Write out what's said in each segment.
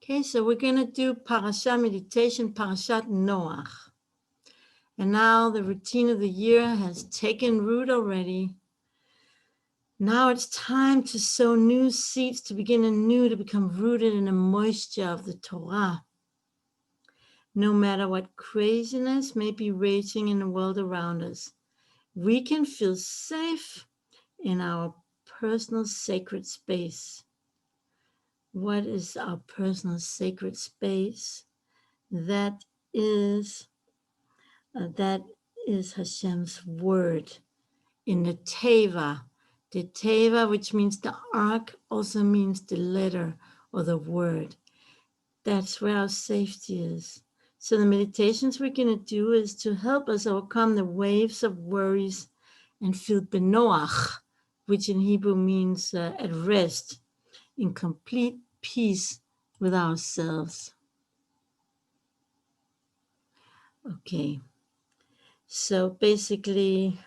Okay, so we're going to do Parasha Meditation, Parashat Noach. And now the routine of the year has taken root already. Now it's time to sow new seeds, to begin anew, to become rooted in the moisture of the Torah. No matter what craziness may be raging in the world around us, we can feel safe in our personal sacred space. What is our personal sacred space? That is Hashem's word in the Teva. The Teva, which means the ark, also means the letter or the word. That's where our safety is. So the meditations we're going to do is to help us overcome the waves of worries and feel benoach, which in Hebrew means at rest, in complete peace with ourselves. Okay, so basically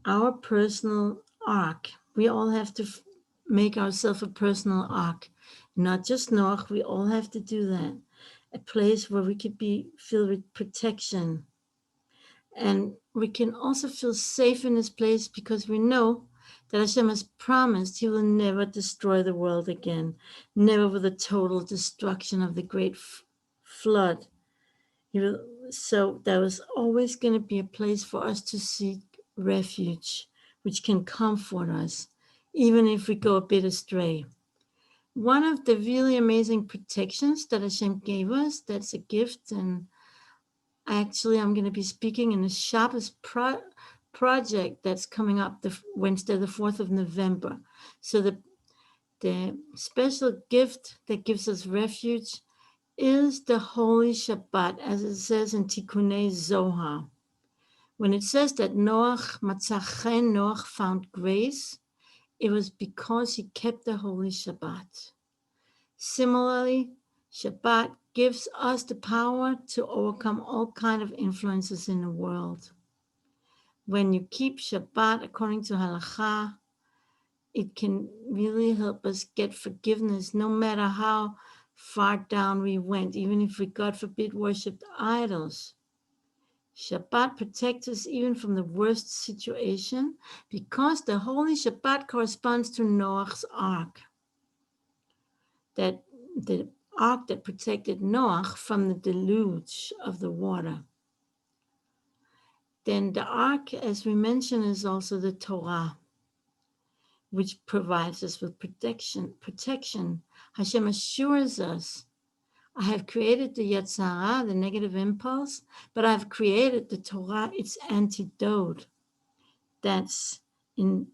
our personal ark, we all have to make ourselves a personal ark, not just Noach, we all have to do that. A place where we could be filled with protection. And we can also feel safe in this place because we know that Hashem has promised He will never destroy the world again, never with a total destruction of the great flood. So there was always going to be a place for us to seek refuge, which can comfort us, even if we go a bit astray. One of the really amazing protections that Hashem gave us, that's a gift, and actually I'm going to be speaking in the Shabbos project that's coming up the Wednesday, the 4th of November. So the special gift that gives us refuge is the Holy Shabbat, as it says in Tikkunei Zohar. When it says that Noach found grace, it was because he kept the Holy Shabbat. Similarly, Shabbat gives us the power to overcome all kinds of influences in the world. When you keep Shabbat according to Halakha, it can really help us get forgiveness no matter how far down we went, even if we, God forbid, worshipped idols. Shabbat protects us even from the worst situation because the Holy Shabbat corresponds to Noach's ark. That the ark that protected Noach from the deluge of the water. Then the ark, as we mentioned, is also the Torah, which provides us with protection. Hashem assures us, I have created the Yetzer Hara, the negative impulse, but I've created the Torah, its antidote. That's in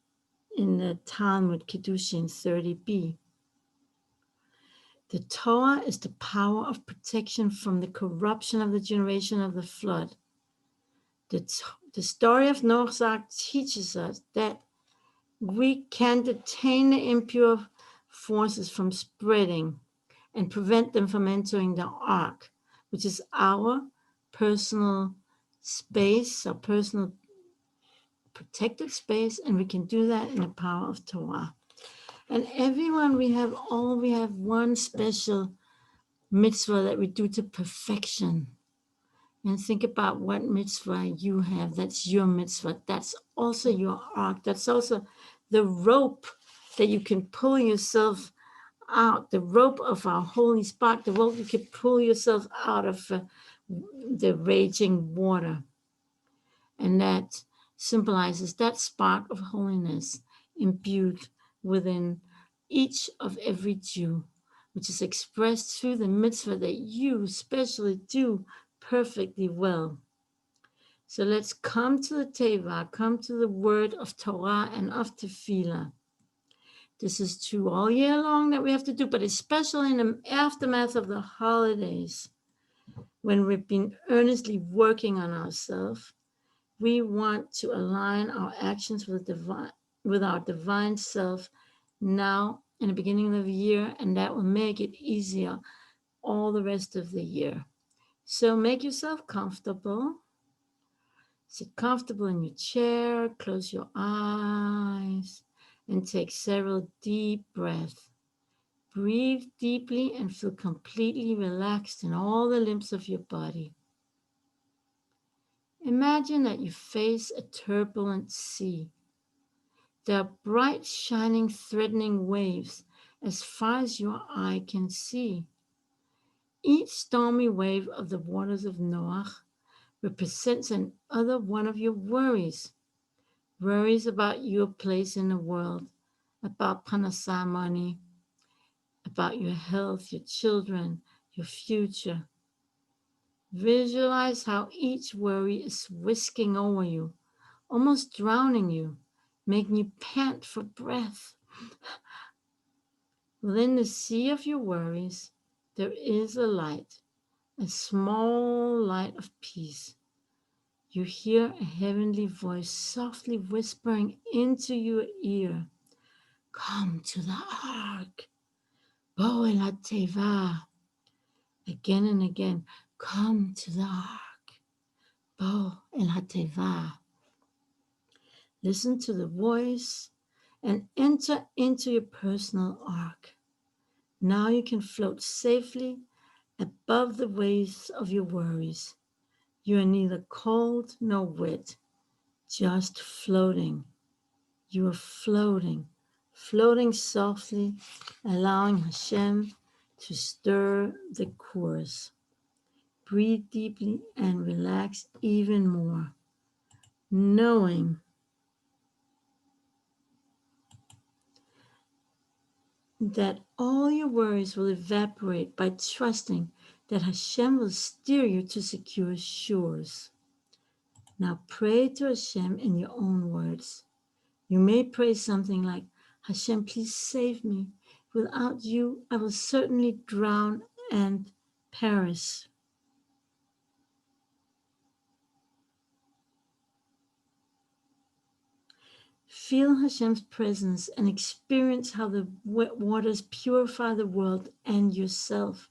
the Talmud Kiddushin 30b. The Torah is the power of protection from the corruption of the generation of the flood. The story of Noach's Ark teaches us that we can detain the impure forces from spreading and prevent them from entering the ark, which is our personal space, our personal protected space, and we can do that in the power of Torah. And everyone, we have one special mitzvah that we do to perfection. And think about what mitzvah you have. That's your mitzvah. That's also your ark. That's also the rope that you can pull yourself out, the rope of our holy spark, the rope you can pull yourself out of the raging water. And that symbolizes that spark of holiness imbued within each of every Jew, which is expressed through the mitzvah that you especially do perfectly well. So let's come to the Teva, come to the word of Torah and of Tefillah. This is true all year long that we have to do, but especially in the aftermath of the holidays, when we've been earnestly working on ourselves, we want to align our actions with our divine self now in the beginning of the year, and that will make it easier all the rest of the year. So make yourself comfortable. Sit comfortable in your chair, close your eyes, and take several deep breaths. Breathe deeply and feel completely relaxed in all the limbs of your body. Imagine that you face a turbulent sea. There are bright, shining, threatening waves as far as your eye can see. Each stormy wave of the waters of Noach represents another one of your worries. Worries about your place in the world, about Parasha money, about your health, your children, your future. Visualize how each worry is whisking over you, almost drowning you, making you pant for breath. Within the sea of your worries, there is a light, a small light of peace. You hear a heavenly voice softly whispering into your ear, "Come to the ark, Bo el Teva." Again and again, "Come to the ark, Bo el Teva." Listen to the voice and enter into your personal ark. Now you can float safely above the waves of your worries. You are neither cold nor wet, just floating. You are floating, floating softly, allowing Hashem to stir the course. Breathe deeply and relax even more, knowing that all your worries will evaporate by trusting that Hashem will steer you to secure shores. Now pray to Hashem in your own words. You may pray something like, "Hashem, please save me. Without you, I will certainly drown and perish." Feel Hashem's presence and experience how the wet waters purify the world and yourself.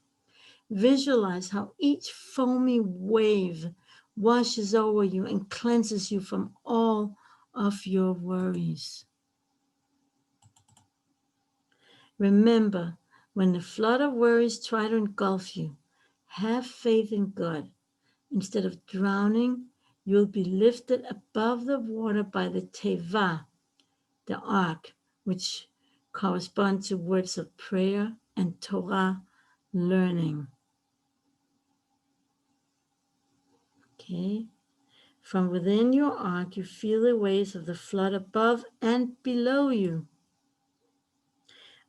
Visualize how each foamy wave washes over you and cleanses you from all of your worries. Remember, when the flood of worries try to engulf you, have faith in God. Instead of drowning, you'll be lifted above the water by the teva, the ark, which correspond to words of prayer and Torah learning. Okay? From within your ark, you feel the waves of the flood above and below you.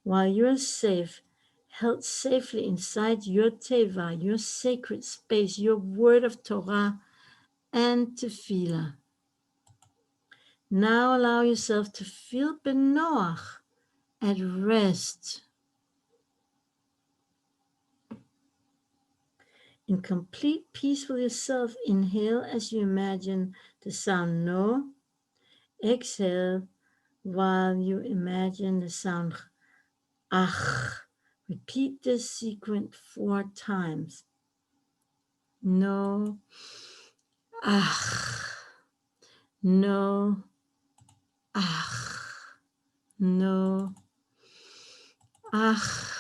While you are safe, held safely inside your teva, your sacred space, your word of Torah and tefillah. Now allow yourself to feel benoach, at rest. In complete peace with yourself, inhale as you imagine the sound no. Exhale while you imagine the sound ach. Repeat this sequence 4 times. No, ach. No, ach. No, ach.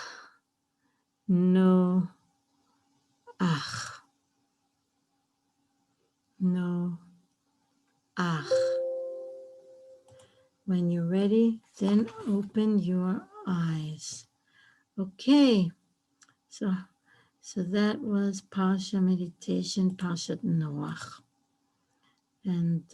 No, ach. No, ach. When you're ready, then open your eyes. Okay, so that was Parasha Meditation, Parasha Noach. And